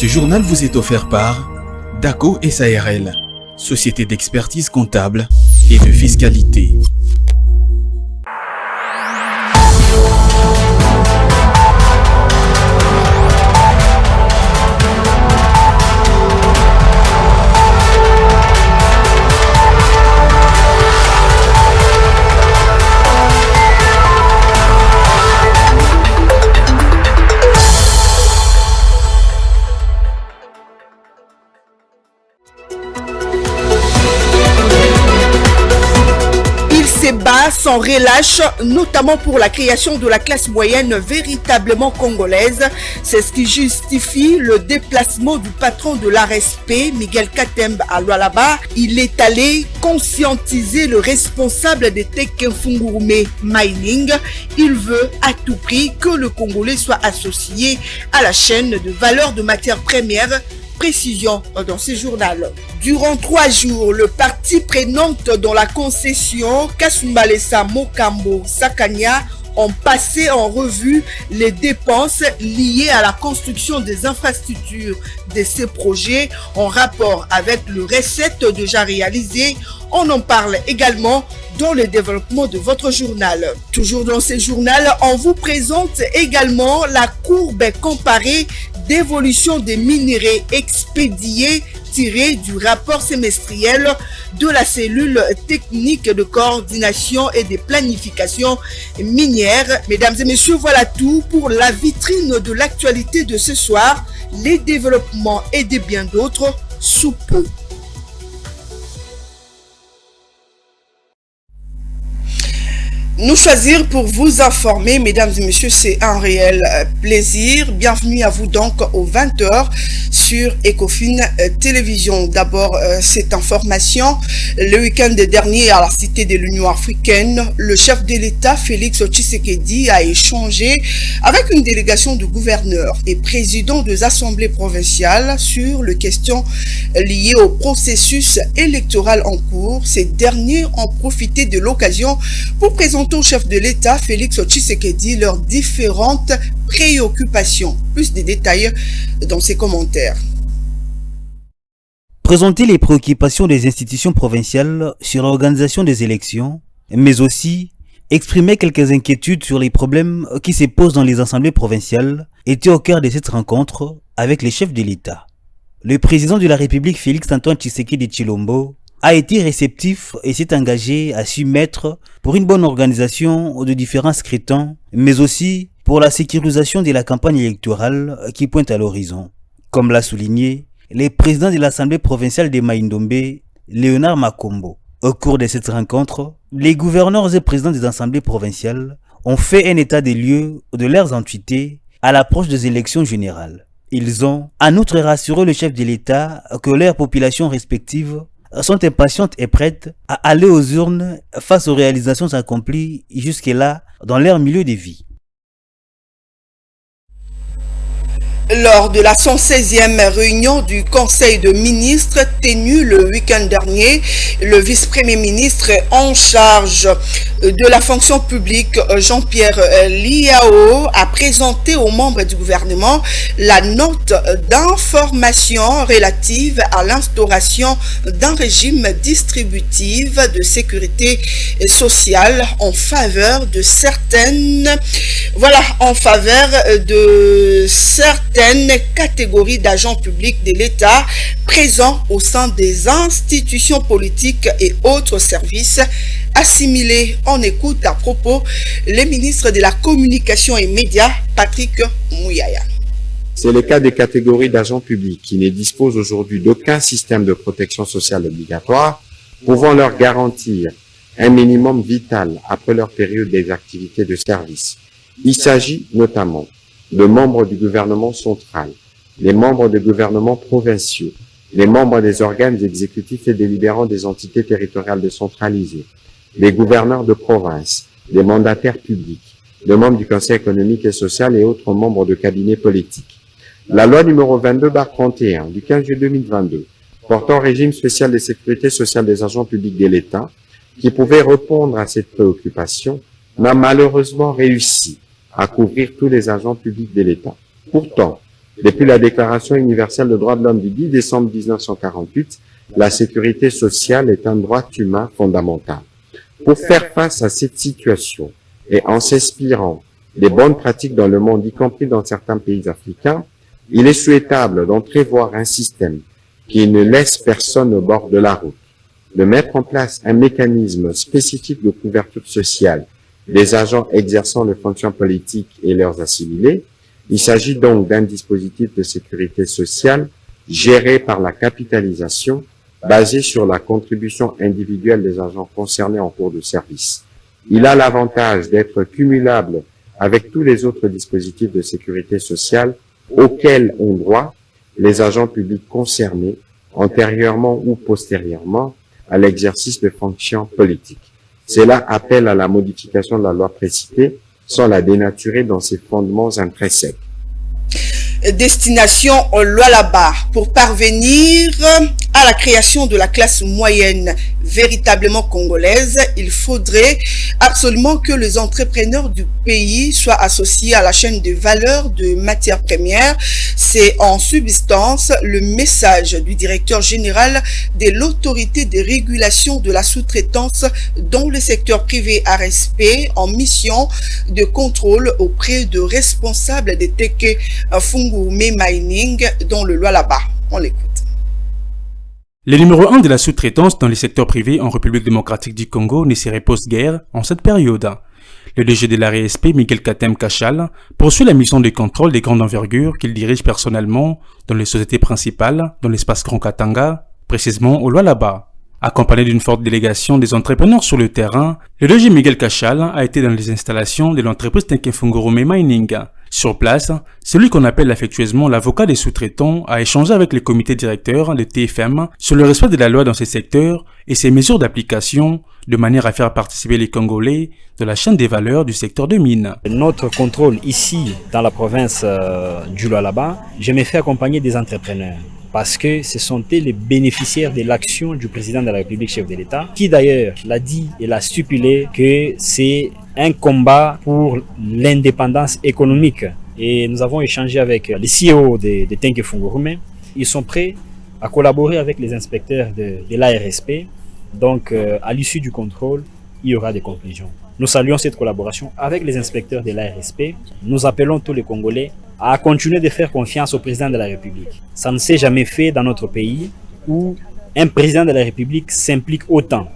Ce journal vous est offert par DACO SARL, société d'expertise comptable et de fiscalité. Sans relâche, notamment pour la création de la classe moyenne véritablement congolaise. C'est ce qui justifie le déplacement du patron de l'ARSP, Miguel Katemba, à Lualaba. Il est allé conscientiser le responsable des Tekenfungurume Mining. Il veut à tout prix que le Congolais soit associé à la chaîne de valeur de matières premières. Précision dans ce journal. Durant 3 jours, le parti prenante dans la concession Kasumbalesa Mokambo Sakanya ont passé en revue les dépenses liées à la construction des infrastructures de ces projets en rapport avec les recettes déjà réalisées. On en parle également dans le développement de votre journal. Toujours dans ce journal, on vous présente également la courbe comparée d'évolution des minerais expédiés tiré du rapport semestriel de la cellule technique de coordination et de planification minière. Mesdames et messieurs, voilà tout pour la vitrine de l'actualité de ce soir, les développements et de bien d'autres sous peu. Nous choisir pour vous informer, mesdames et messieurs, c'est un réel plaisir. Bienvenue à vous donc aux 20h sur Ecofin Télévision. D'abord, cette information, le week-end dernier à la Cité de l'Union africaine, le chef de l'État, Félix Tshisekedi, a échangé avec une délégation de gouverneurs et présidents des assemblées provinciales sur les questions liées au processus électoral en cours. Ces derniers ont profité de l'occasion pour présenter au chef de l'État, Félix Tshisekedi, leurs différentes préoccupations. Plus de détails dans ses commentaires. Présenter les préoccupations des institutions provinciales sur l'organisation des élections, mais aussi exprimer quelques inquiétudes sur les problèmes qui se posent dans les assemblées provinciales, était au cœur de cette rencontre avec les chefs de l'État. Le président de la République, Félix Antoine Tshisekedi Tshilombo, a été réceptif et s'est engagé à s'y mettre pour une bonne organisation de différents scrutins, mais aussi pour la sécurisation de la campagne électorale qui pointe à l'horizon. Comme l'a souligné le président de l'Assemblée provinciale de Maïndombe, Léonard Makombo. Au cours de cette rencontre, les gouverneurs et présidents des assemblées provinciales ont fait un état des lieux de leurs entités à l'approche des élections générales. Ils ont en outre rassuré le chef de l'État que leurs populations respectives sont impatientes et prêtes à aller aux urnes face aux réalisations accomplies jusque-là dans leur milieu de vie. Lors de la 116e réunion du Conseil de ministres tenue le week-end dernier, le vice-premier ministre en charge de la fonction publique, Jean-Pierre Liao, a présenté aux membres du gouvernement la note d'information relative à l'instauration d'un régime distributif de sécurité sociale en faveur de certaines catégories d'agents publics de l'État présents au sein des institutions politiques et autres services assimilés. On écoute à propos le ministre de la Communication et Médias, Patrick Mouyaya. C'est le cas des catégories d'agents publics qui ne disposent aujourd'hui d'aucun système de protection sociale obligatoire pouvant leur garantir un minimum vital après leur période des activités de service. Il s'agit notamment de membres du gouvernement central, les membres des gouvernements provinciaux, les membres des organes exécutifs et délibérants des entités territoriales décentralisées, les gouverneurs de province, les mandataires publics, les membres du Conseil économique et social et autres membres de cabinets politiques. La loi numéro 22/31 du 15 juillet 2022 portant régime spécial de sécurité sociale des agents publics de l'État, qui pouvait répondre à cette préoccupation, n'a malheureusement réussi à couvrir tous les agents publics de l'État. Pourtant, Depuis la Déclaration universelle des droits de l'homme du 10 décembre 1948, la sécurité sociale est un droit humain fondamental. Pour faire face à cette situation et en s'inspirant des bonnes pratiques dans le monde, y compris dans certains pays africains, il est souhaitable d'entrevoir un système qui ne laisse personne au bord de la route, de mettre en place un mécanisme spécifique de couverture sociale des agents exerçant les fonctions politiques et leurs assimilés. Il s'agit donc d'un dispositif de sécurité sociale géré par la capitalisation, basé sur la contribution individuelle des agents concernés en cours de service. Il a l'avantage d'être cumulable avec tous les autres dispositifs de sécurité sociale auxquels ont droit les agents publics concernés, antérieurement ou postérieurement à l'exercice de fonctions politiques. Cela appelle à la modification de la loi précitée sans la dénaturer dans ses fondements intrinsèques. Destination Lualaba pour parvenir à la création de la classe moyenne véritablement congolaise, il faudrait absolument que les entrepreneurs du pays soient associés à la chaîne de valeur de matières premières. C'est en substance le message du directeur général de l'autorité de régulation de la sous-traitance dans le secteur privé RSP en mission de contrôle auprès de responsables des Teke Fungurume Mining dans le Lualaba. On l'écoute. Le numéro 1 de la sous-traitance dans les secteurs privés en République démocratique du Congo ne serait post-guerre en cette période. Le DG de la RSP, Miguel Katem Kachal, poursuit la mission de contrôle des grandes envergures qu'il dirige personnellement dans les sociétés principales dans l'espace Grand Katanga, précisément au Lualaba. Accompagné d'une forte délégation des entrepreneurs sur le terrain, le DG Miguel Kachal a été dans les installations de l'entreprise Teke Fungurume Mining. Sur place, celui qu'on appelle affectueusement l'avocat des sous-traitants a échangé avec le comité directeur de TFM sur le respect de la loi dans ces secteurs et ses mesures d'application de manière à faire participer les Congolais de la chaîne des valeurs du secteur de mines. Notre contrôle ici, dans la province du Lualaba, je me fais accompagner des entrepreneurs parce que ce sont eux les bénéficiaires de l'action du président de la République, chef de l'État, qui d'ailleurs l'a dit et l'a stipulé que c'est un combat pour l'indépendance économique. Et nous avons échangé avec les CEO de Teke Fungurume. Ils sont prêts à collaborer avec les inspecteurs de l'ARSP. Donc, à l'issue du contrôle, il y aura des conclusions. Nous saluons cette collaboration avec les inspecteurs de l'ARSP. Nous appelons tous les Congolais à continuer de faire confiance au président de la République. Ça ne s'est jamais fait dans notre pays où un président de la République s'implique autant.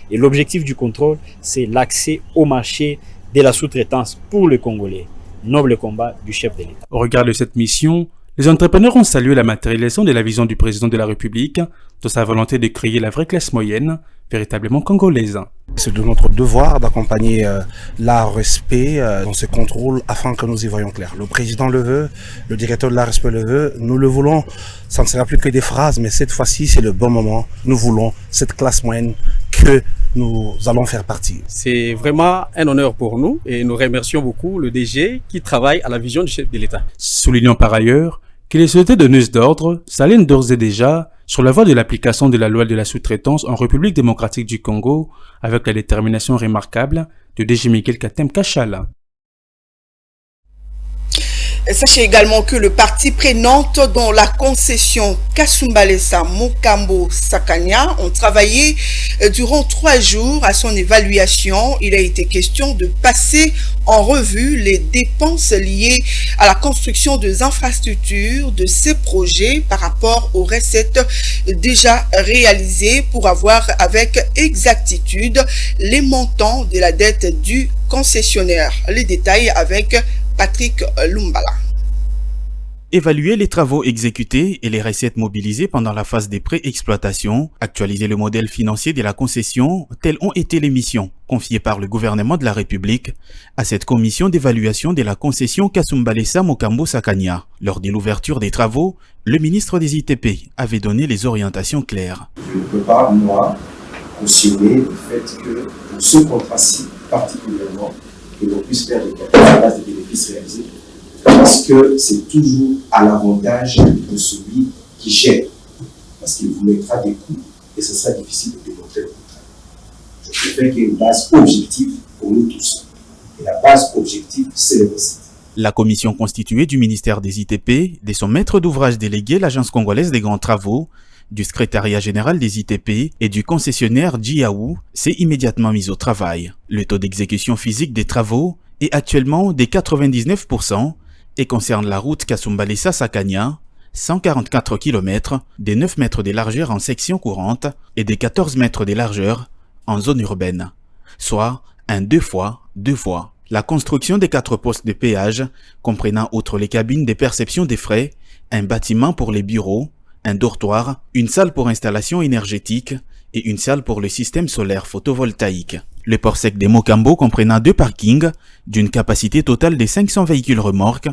Et l'objectif du contrôle, c'est l'accès au marché de la sous-traitance pour le Congolais. Noble combat du chef de l'État. Au regard de cette mission, les entrepreneurs ont salué la matérialisation de la vision du président de la République, de sa volonté de créer la vraie classe moyenne, véritablement congolaise. C'est de notre devoir d'accompagner l'ARSP dans ce contrôle afin que nous y voyons clair. Le président le veut, le directeur de l'ARSP le veut, nous le voulons. Ça ne sera plus que des phrases, mais cette fois-ci, c'est le bon moment. Nous voulons cette classe moyenne que nous allons faire partie. C'est vraiment un honneur pour nous et nous remercions beaucoup le DG qui travaille à la vision du chef de l'État. Soulignons par ailleurs que les sociétés donneuses d'ordre s'alignent d'ores et déjà sur la voie de l'application de la loi de la sous-traitance en République démocratique du Congo avec la détermination remarquable de DG Miguel Katem Kachal. Sachez également que le parti prenante dans la concession Kasumbalesa Mokambo Sakanya ont travaillé durant 3 jours à son évaluation. Il a été question de passer en revue les dépenses liées à la construction des infrastructures de ces projets par rapport aux recettes déjà réalisées pour avoir avec exactitude les montants de la dette du concessionnaire. Les détails avec Patrick Lumbala. Évaluer les travaux exécutés et les recettes mobilisées pendant la phase des pré-exploitations, actualiser le modèle financier de la concession, telles ont été les missions confiées par le gouvernement de la République à cette commission d'évaluation de la concession Kasumbalesa Mokambo Sakanya. Lors de l'ouverture des travaux, le ministre des ITP avait donné les orientations claires. Je ne peux pas, moi, cautionner le fait que pour ce contrat-ci particulièrement, que l'on puisse faire des calculs à la base des bénéfices réalisés, parce que c'est toujours à l'avantage de celui qui gère, parce qu'il vous mettra des coûts et ce sera difficile de démontrer le contraire. Je préfère qu'il y ait une base objective pour nous tous. Et la base objective, c'est les recettes. La commission constituée du ministère des ITP, de son maître d'ouvrage délégué, l'Agence congolaise des grands travaux, du secrétariat général des ITP et du concessionnaire Jiaou s'est immédiatement mise au travail. Le taux d'exécution physique des travaux est actuellement de 99% et concerne la route Kasumbalesa-Sakania, 144 km, des 9 mètres de largeur en section courante et des 14 mètres de largeur en zone urbaine, soit un 2 fois 2 voies. La construction des 4 postes de péage, comprenant outre les cabines de perception des frais, un bâtiment pour les bureaux, un dortoir, une salle pour installation énergétique et une salle pour le système solaire photovoltaïque. Le port sec des Mokambo comprenant 2 parkings d'une capacité totale de 500 véhicules remorques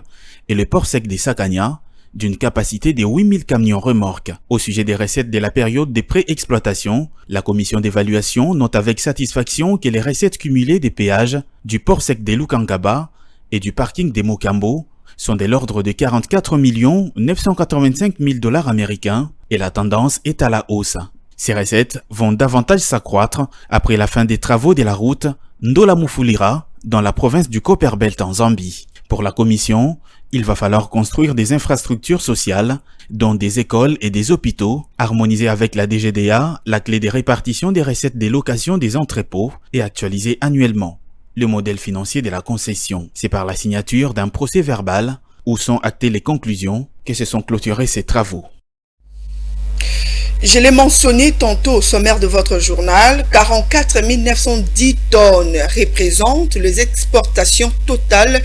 et le port sec des Sakania d'une capacité de 8000 camions remorques. Au sujet des recettes de la période de pré-exploitation, la commission d'évaluation note avec satisfaction que les recettes cumulées des péages du port sec des Lukangaba et du parking des Mokambo sont de l'ordre de 44 985 000 $ américains et la tendance est à la hausse. Ces recettes vont davantage s'accroître après la fin des travaux de la route Ndola-Mufulira dans la province du Copperbelt en Zambie. Pour la commission, il va falloir construire des infrastructures sociales, dont des écoles et des hôpitaux, harmoniser avec la DGDA la clé des répartitions des recettes des locations des entrepôts et actualiser annuellement le modèle financier de la concession. C'est par la signature d'un procès verbal où sont actées les conclusions que se sont clôturés ces travaux. Je l'ai mentionné tantôt au sommaire de votre journal, 44 910 tonnes représentent les exportations totales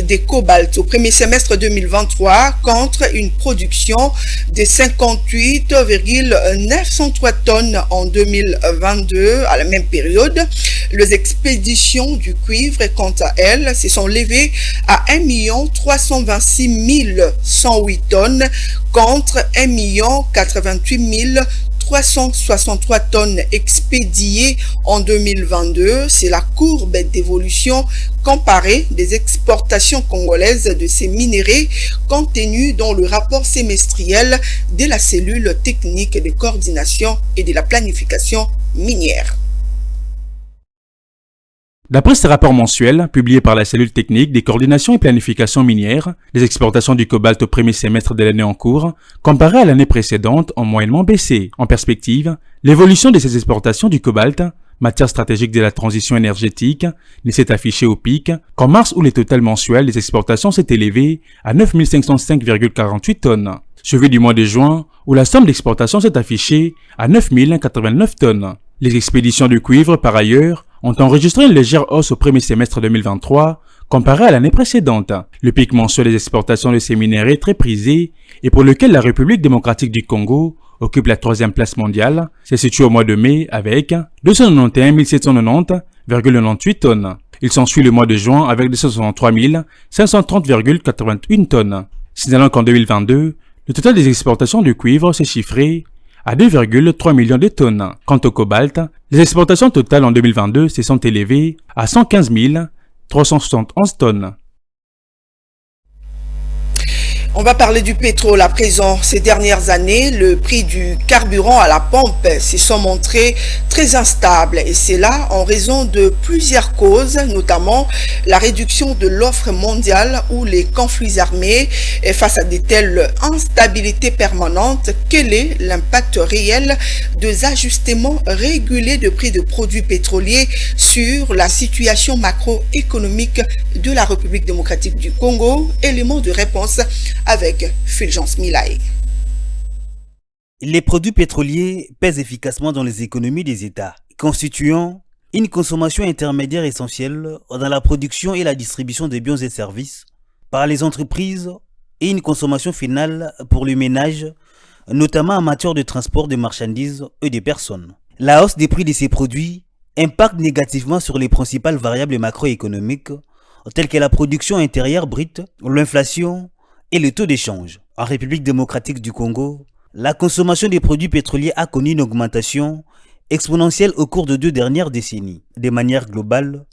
des cobalt au premier semestre 2023 contre une production de 58,903 tonnes en 2022 à la même période. Les expéditions du cuivre, quant à elles, se sont levées à 1 326 108 tonnes contre 1 88 363 tonnes expédiées en 2022. C'est la courbe d'évolution comparée des exportations congolaises de ces minéraux contenus dans le rapport semestriel de la cellule technique de coordination et de la planification minière. D'après ce rapport mensuel, publié par la cellule technique des coordinations et planification minières, les exportations du cobalt au premier semestre de l'année en cours, comparées à l'année précédente, ont moyennement baissé. En perspective, l'évolution de ces exportations du cobalt, matière stratégique de la transition énergétique, ne s'est affichée au pic qu'en mars où le total mensuel des exportations s'est élevé à 9 505,48 tonnes, suivi du mois de juin où la somme d'exportation s'est affichée à 9 089 tonnes. Les expéditions du cuivre, par ailleurs, ont enregistré une légère hausse au premier semestre 2023 comparé à l'année précédente. Le pic mensuel des exportations de ces minéraux très prisés et pour lequel la République démocratique du Congo occupe la 3e place mondiale se situe au mois de mai avec 291 790,98 tonnes. Il s'ensuit le mois de juin avec 263 530,81 tonnes. Signalant qu'en 2022, le total des exportations du cuivre s'est chiffré à 2,3 millions de tonnes. Quant au cobalt, les exportations totales en 2022 se sont élevées à 115 371 tonnes. On va parler du pétrole à présent. Ces dernières années, le prix du carburant à la pompe se sont montrés très instables et c'est là en raison de plusieurs causes, notamment la réduction de l'offre mondiale ou les conflits armés. Et face à de telles instabilités permanentes, quel est l'impact réel des ajustements réguliers de prix de produits pétroliers sur la situation macroéconomique de la République démocratique du Congo? Élément de réponse avec Fulgence Milaï. Les produits pétroliers pèsent efficacement dans les économies des États, constituant une consommation intermédiaire essentielle dans la production et la distribution des biens et services par les entreprises et une consommation finale pour les ménages, notamment en matière de transport de marchandises et de personnes. La hausse des prix de ces produits impacte négativement sur les principales variables macroéconomiques telles que la production intérieure brute, l'inflation et le taux d'échange. En République démocratique du Congo, la consommation des produits pétroliers a connu une augmentation exponentielle au cours de 2 dernières décennies. De manière globale,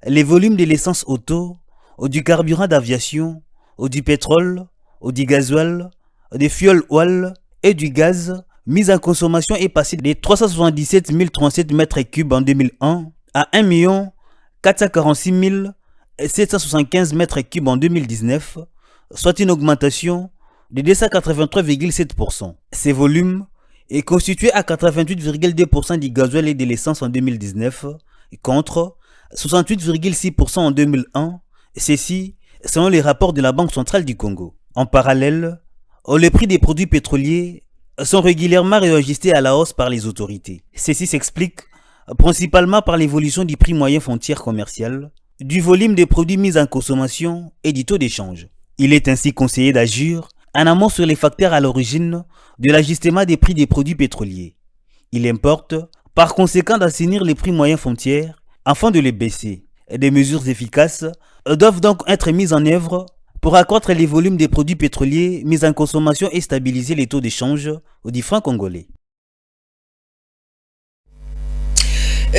les volumes de l'essence auto, du carburant d'aviation, du pétrole, du gasoil, des fuel oil et du gaz mis en consommation est passé de 377 037 mètres cubes en 2001 à 1 446 775 mètres cubes en 2019, soit une augmentation de 283,7%. Ces volumes est constitué à 88,2% du gasoil et de l'essence en 2019, contre 68,6% en 2001, ceci selon les rapports de la Banque centrale du Congo. En parallèle, les prix des produits pétroliers sont régulièrement réajustés à la hausse par les autorités. Ceci s'explique principalement par l'évolution du prix moyen frontière commercial, du volume des produits mis en consommation et du taux d'échange. Il est ainsi conseillé d'agir en amont sur les facteurs à l'origine de l'ajustement des prix des produits pétroliers. Il importe par conséquent d'assainir les prix moyens frontières afin de les baisser. Des mesures efficaces doivent donc être mises en œuvre pour accroître les volumes des produits pétroliers mis en consommation et stabiliser les taux d'échange du franc congolais.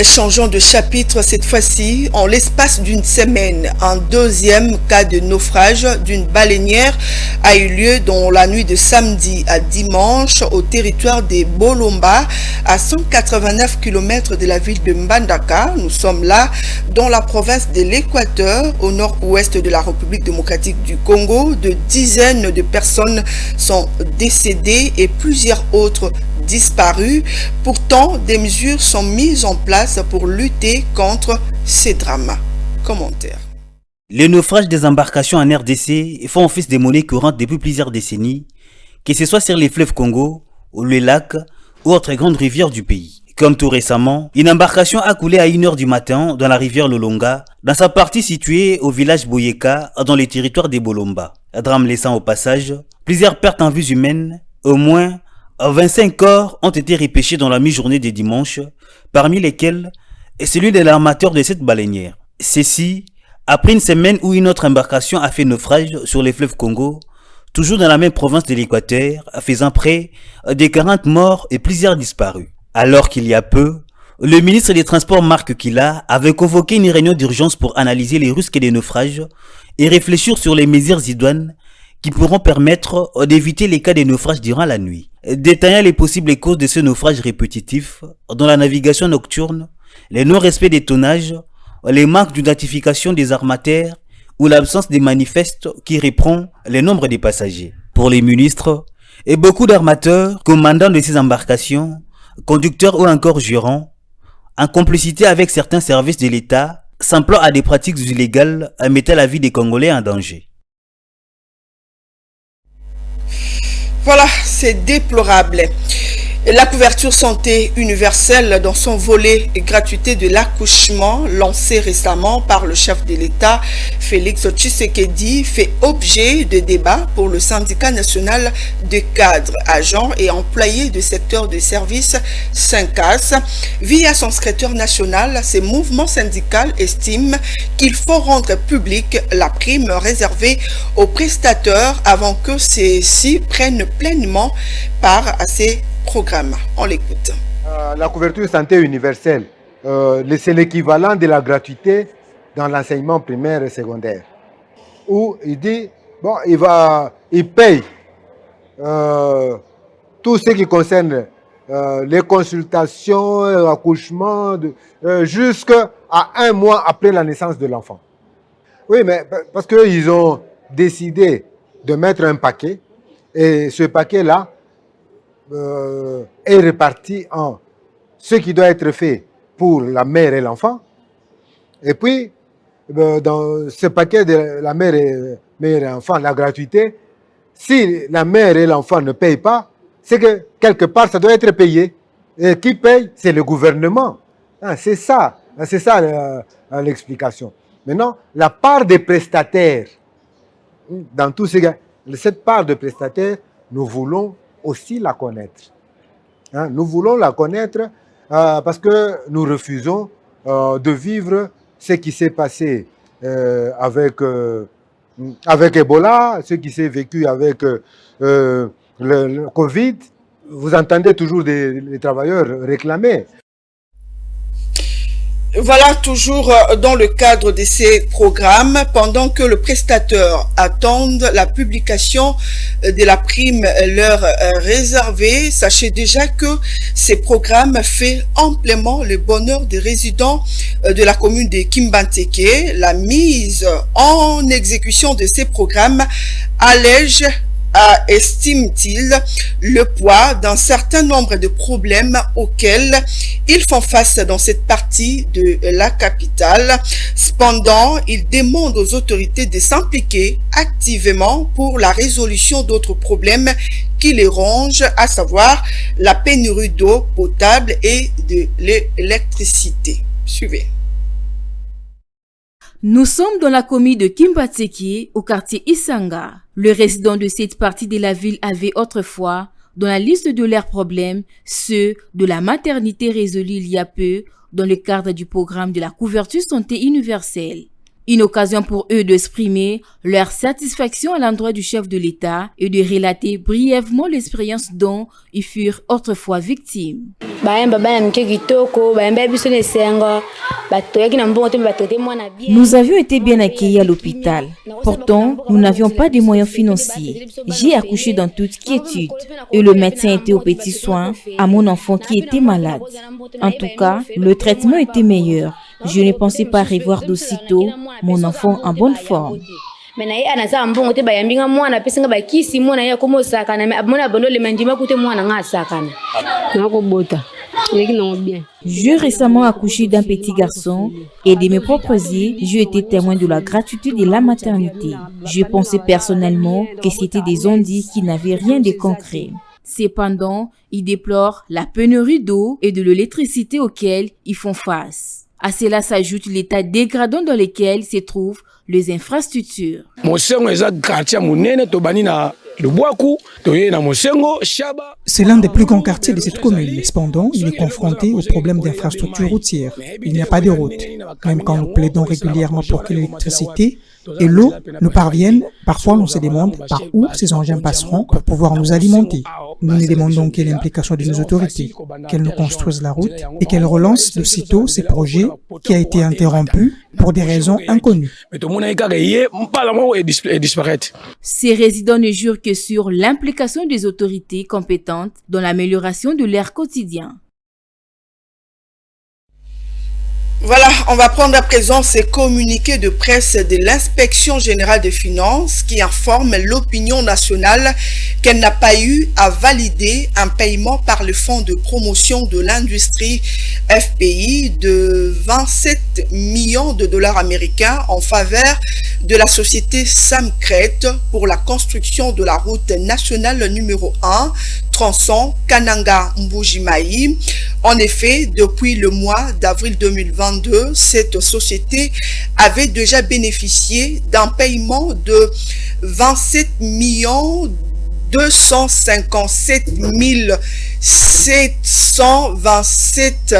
Changeons de chapitre cette fois-ci. En l'espace d'une semaine, un deuxième cas de naufrage d'une baleinière a eu lieu dans la nuit de samedi à dimanche au territoire des Bolomba, à 189 km de la ville de Mbandaka. Nous sommes là dans la province de l'Équateur, au nord-ouest de la République démocratique du Congo. De dizaines de personnes sont décédées et plusieurs autres disparus. Pourtant, des mesures sont mises en place pour lutter contre ces drames. Commentaire. Les naufrages des embarcations en RDC font office de monnaie courante depuis plusieurs décennies, que ce soit sur les fleuves Congo, ou les lacs, ou autres grandes rivières du pays. Comme tout récemment, une embarcation a coulé à 1h du matin dans la rivière Lolonga, dans sa partie située au village Boyeka, dans les territoires des Bolomba. Drame laissant au passage plusieurs pertes en vies humaines, au moins 25 corps ont été repêchés dans la mi-journée de dimanche, parmi lesquels est celui de l'armateur de cette baleinière. Ceci, après une semaine où une autre embarcation a fait naufrage sur les fleuves Congo, toujours dans la même province de l'Équateur, faisant près de 40 morts et plusieurs disparus. Alors qu'il y a peu, le ministre des Transports Marc Kila avait convoqué une réunion d'urgence pour analyser les risques des naufrages et réfléchir sur les mesures idoines qui pourront permettre d'éviter les cas de naufrage durant la nuit. Détaillant les possibles causes de ce naufrage répétitif dans la navigation nocturne, le non-respect des tonnages, les manques d'identification des armateurs ou l'absence des manifestes qui reprend le nombre des passagers. Pour les ministres, et beaucoup d'armateurs, commandants de ces embarcations, conducteurs ou encore gérants, en complicité avec certains services de l'État, s'emploient à des pratiques illégales mettant la vie des Congolais en danger. Voilà, c'est déplorable. La couverture santé universelle dans son volet gratuité de l'accouchement lancé récemment par le chef de l'État, Félix Tshisekedi, fait objet de débat pour le syndicat national de cadres, agents et employés du secteur de services SYNCAS. Via son secrétaire national, ce mouvement syndical estime qu'il faut rendre publique la prime réservée aux prestataires avant que ceux-ci prennent pleinement part à ces programme. On l'écoute. La couverture santé universelle, c'est l'équivalent de la gratuité dans l'enseignement primaire et secondaire. Où il dit, bon, il paye tout ce qui concerne les consultations, l'accouchement, jusqu'à 1 mois après la naissance de l'enfant. Oui, mais parce qu'ils ont décidé de mettre un paquet, et ce paquet-là, est réparti en ce qui doit être fait pour la mère et l'enfant. Et puis, dans ce paquet de la mère et l'enfant, la gratuité, si la mère et l'enfant ne payent pas, c'est que quelque part, ça doit être payé. Et qui paye? C'est le gouvernement. C'est ça l'explication. Maintenant, la part des prestataires, dans tous ces cas, cette part de prestataires, nous voulons aussi la connaître. Nous voulons la connaître parce que nous refusons de vivre ce qui s'est passé avec Ebola, ce qui s'est vécu avec le Covid. Vous entendez toujours des travailleurs réclamer. Voilà, toujours dans le cadre de ces programmes, pendant que le prestataire attend la publication de la prime leur réservée, sachez déjà que ces programmes font amplement le bonheur des résidents de la commune de Kimbanteke. La mise en exécution de ces programmes allège, estime-t-il, le poids d'un certain nombre de problèmes auxquels ils font face dans cette partie de la capitale. Cependant, il demande aux autorités de s'impliquer activement pour la résolution d'autres problèmes qui les rongent, à savoir la pénurie d'eau potable et de l'électricité. Suivez. Nous sommes dans la commune de Kimbanteke, au quartier Isanga. Le résident de cette partie de la ville avait autrefois, dans la liste de leurs problèmes, ceux de la maternité résolus il y a peu dans le cadre du programme de la couverture santé universelle. Une occasion pour eux d'exprimer leur satisfaction à l'endroit du chef de l'État et de relater brièvement l'expérience dont ils furent autrefois victimes. Nous avions été bien accueillis à l'hôpital. Pourtant, nous n'avions pas de moyens financiers. J'ai accouché dans toute quiétude et le médecin était aux petits soins à mon enfant qui était malade. En tout cas, le traitement était meilleur. Je ne pensais pas revoir d'aussitôt mon enfant en bonne forme. J'ai récemment accouché d'un petit garçon et de mes propres yeux, j'ai été témoin de la gratuité de la maternité. Je pensais personnellement que c'était des ondits qui n'avaient rien de concret. Cependant, ils déplorent la pénurie d'eau et de l'électricité auxquelles ils font face. À cela s'ajoute l'état dégradant dans lequel se trouvent les infrastructures. C'est l'un des plus grands quartiers de cette commune. Cependant, il est confronté aux problèmes d'infrastructures routières. Il n'y a pas de route. Même quand nous plaidons régulièrement pour que l'électricité et l'eau nous parviennent, parfois on se demande par où ces engins passeront pour pouvoir nous alimenter. Nous ne demandons que l'implication de nos autorités, qu'elles nous construisent la route et qu'elles relancent de sitôt ces projets qui a été interrompu pour des raisons inconnues. Ces résidents ne jurent que sur l'implication des autorités compétentes dans l'amélioration de leur quotidien. Voilà, on va prendre à présent ces communiqués de presse de l'Inspection générale des finances qui informe l'opinion nationale qu'elle n'a pas eu à valider un paiement par le Fonds de promotion de l'industrie FPI de 27 millions de dollars américains en faveur de la société Samcret pour la construction de la route nationale numéro 1, tronçon Kananga-Mbujimayi. En effet, depuis le mois d'avril 2022, cette société avait déjà bénéficié d'un paiement de 27 257 727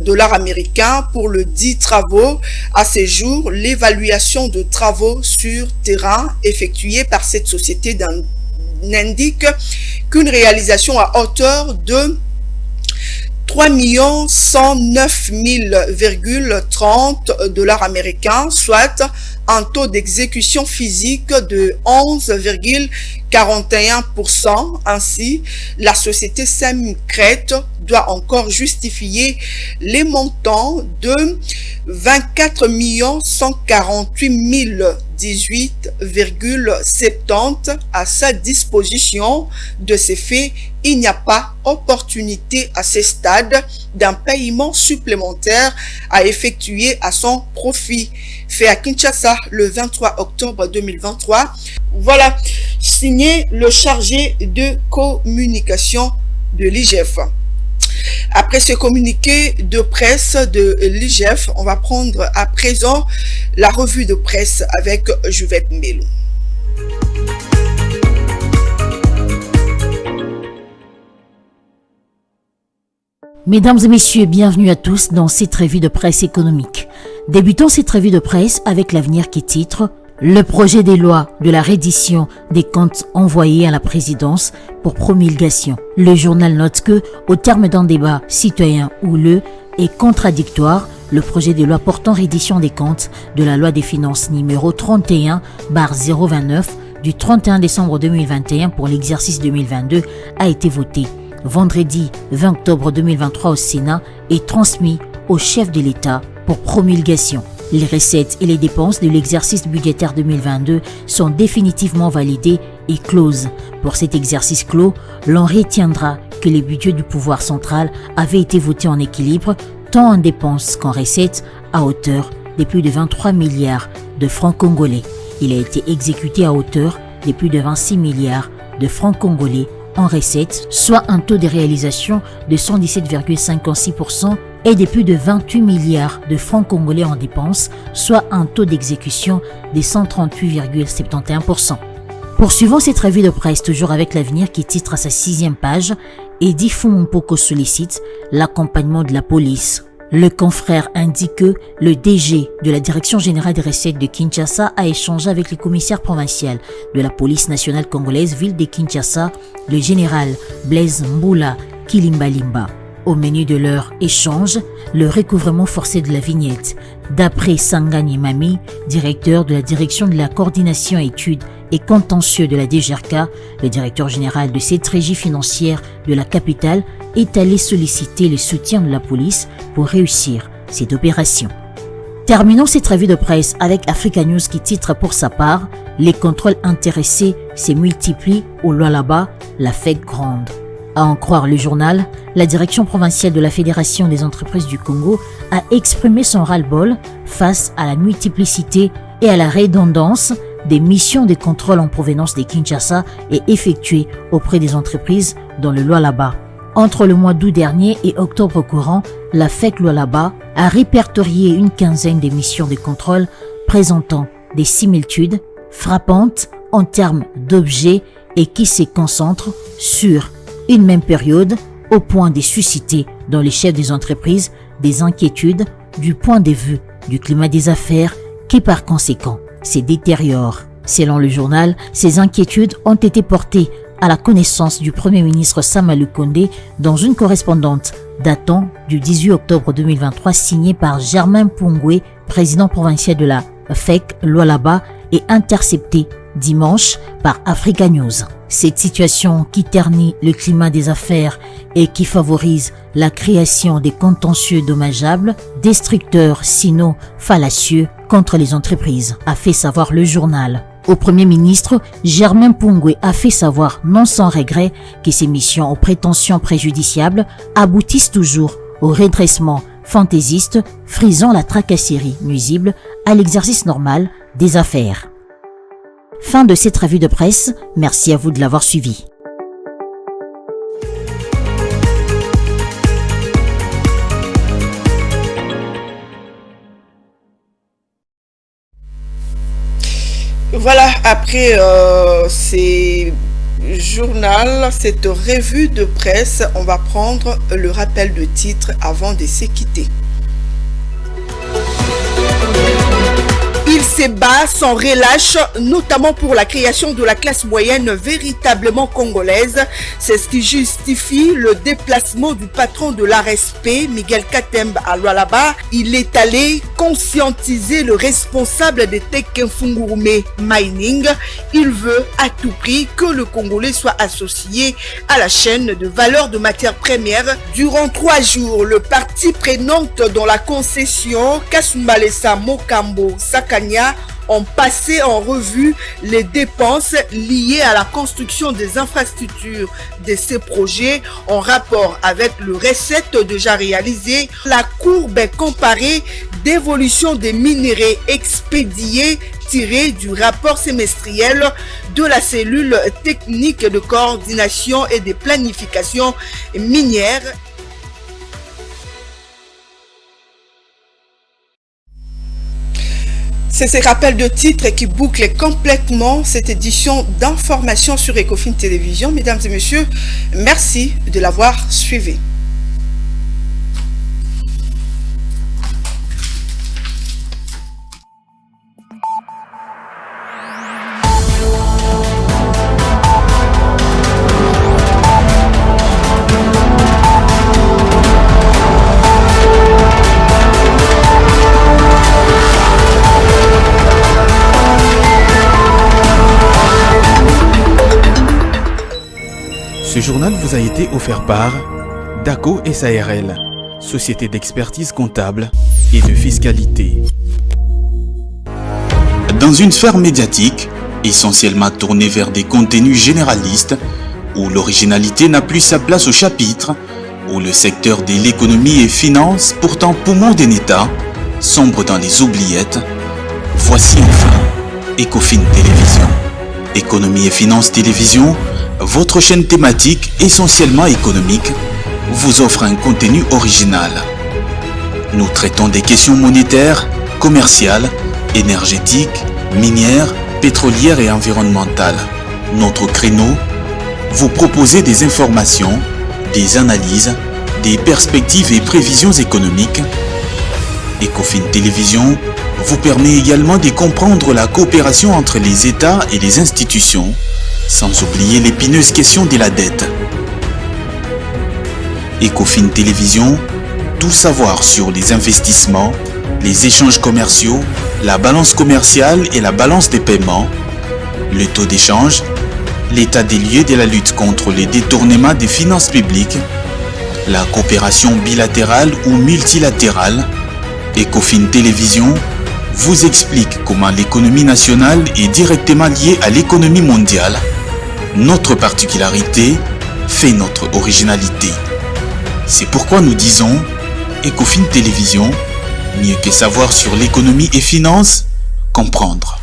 dollars américains pour le dit travaux. À ce jour, l'évaluation de travaux sur terrain effectuée par cette société n'indique qu'une réalisation à hauteur de 3 109 000,30 dollars américains, soit un taux d'exécution physique de 11,41%. Ainsi, la société Samcret doit encore justifier les montants de 24 148 018,70 à sa disposition. De ces faits, il n'y a pas opportunité à ce stade d'un paiement supplémentaire à effectuer à son profit. Fait à Kinshasa le 23 octobre 2023. Voilà, signé le chargé de communication de l'IGF. Après ce communiqué de presse de l'IGF, on va prendre à présent la revue de presse avec Juvette Mbelo. Mesdames et messieurs, bienvenue à tous dans cette revue de presse économique. Débutons cette revue de presse avec l'avenir qui titre « Le projet des lois de la reddition des comptes envoyés à la présidence pour promulgation ». Le journal note que, au terme d'un débat citoyen houleux et contradictoire, le projet de loi portant reddition des comptes de la loi des finances numéro 31/029 du 31 décembre 2021 pour l'exercice 2022 a été voté vendredi 20 octobre 2023 au Sénat et transmis au chef de l'État pour promulgation. Les recettes et les dépenses de l'exercice budgétaire 2022 sont définitivement validées et closes. Pour cet exercice clos, l'on retiendra que les budgets du pouvoir central avaient été votés en équilibre tant en dépenses qu'en recettes à hauteur de plus de 23 milliards de francs congolais. Il a été exécuté à hauteur de plus de 26 milliards de francs congolais en recettes, soit un taux de réalisation de 117,56% et de plus de 28 milliards de francs congolais en dépenses, soit un taux d'exécution de 138,71%. Poursuivons cette revue de presse toujours avec l'avenir qui titre à sa 6e page « Edi Fumumpoko sollicite l'accompagnement de la police ». Le confrère indique que le DG de la Direction générale des recettes de Kinshasa a échangé avec le commissaire provincial de la police nationale congolaise ville de Kinshasa, le général Blaise Mboula Kilimbalimba. Au menu de leur échange, le recouvrement forcé de la vignette. D'après Sangani Mami, directeur de la direction de la coordination études et contentieux de la DGRK, le directeur général de cette régie financière de la capitale est allé solliciter le soutien de la police pour réussir cette opération. Terminons cette revue de presse avec Africa News qui titre pour sa part « Les contrôles intéressés se multiplient au Lualaba, la fête grande ». À en croire le journal, la direction provinciale de la Fédération des entreprises du Congo a exprimé son ras-le-bol face à la multiplicité et à la redondance des missions de contrôle en provenance de Kinshasa et effectuées auprès des entreprises dans le Lualaba. Entre le mois d'août dernier et octobre courant, la FEC Lualaba a répertorié une quinzaine de missions de contrôle présentant des similitudes frappantes en termes d'objets et qui se concentrent sur une même période au point de susciter dans les chefs des entreprises des inquiétudes du point de vue du climat des affaires qui par conséquent se détériore. Selon le journal, ces inquiétudes ont été portées à la connaissance du Premier ministre Sama Lukonde dans une correspondance datant du 18 octobre 2023 signée par Germain Pungwe, président provincial de la FEC Lualaba et interceptée dimanche par Africa News. Cette situation qui ternit le climat des affaires et qui favorise la création des contentieux dommageables, destructeurs sinon fallacieux contre les entreprises, a fait savoir le journal. Au Premier ministre, Germain Pungwe a fait savoir non sans regret que ces missions aux prétentions préjudiciables aboutissent toujours au redressement fantaisiste, frisant la tracasserie nuisible à l'exercice normal des affaires. Fin de cette revue de presse, merci à vous de l'avoir suivi. Voilà, après ces journaux, cette revue de presse, on va prendre le rappel de titre avant de se quitter. Il se bat sans relâche, notamment pour la création de la classe moyenne véritablement congolaise. C'est ce qui justifie le déplacement du patron de l'ARSP, Miguel Katemba, à Lualaba. Il est allé conscientiser le responsable de Tekenfungurume Mining. Il veut à tout prix que le Congolais soit associé à la chaîne de valeur de matières premières. Durant 3 jours, le parti prenante dans la concession Kasumbalesa Mokambo Sakanya ont passé en revue les dépenses liées à la construction des infrastructures de ces projets en rapport avec le recette déjà réalisé, la courbe comparée d'évolution des minéraux expédiés tirée du rapport semestriel de la cellule technique de coordination et de planification minière. C'est ce rappel de titre qui boucle complètement cette édition d'information sur Ecofin Télévision. Mesdames et messieurs, merci de l'avoir suivi. Ce journal vous a été offert par DACO SARL, société d'expertise comptable et de fiscalité. Dans une sphère médiatique, essentiellement tournée vers des contenus généralistes, où l'originalité n'a plus sa place au chapitre, où le secteur de l'économie et finance, pourtant poumon d'un État, sombre dans les oubliettes, voici enfin Ecofin Télévision. Économie et finance télévision, votre chaîne thématique essentiellement économique, vous offre un contenu original. Nous traitons des questions monétaires, commerciales, énergétiques, minières, pétrolières et environnementales. Notre créneau, vous proposer des informations, des analyses, des perspectives et prévisions économiques. Ecofin Télévision vous permet également de comprendre la coopération entre les États et les institutions, sans oublier l'épineuse question de la dette. Ecofin Télévision, tout savoir sur les investissements, les échanges commerciaux, la balance commerciale et la balance des paiements, le taux d'échange, l'état des lieux de la lutte contre les détournements des finances publiques, la coopération bilatérale ou multilatérale. Ecofin Télévision vous explique comment l'économie nationale est directement liée à l'économie mondiale. Notre particularité fait notre originalité. C'est pourquoi nous disons Ecofin Télévision, mieux que savoir sur l'économie et finances, comprendre.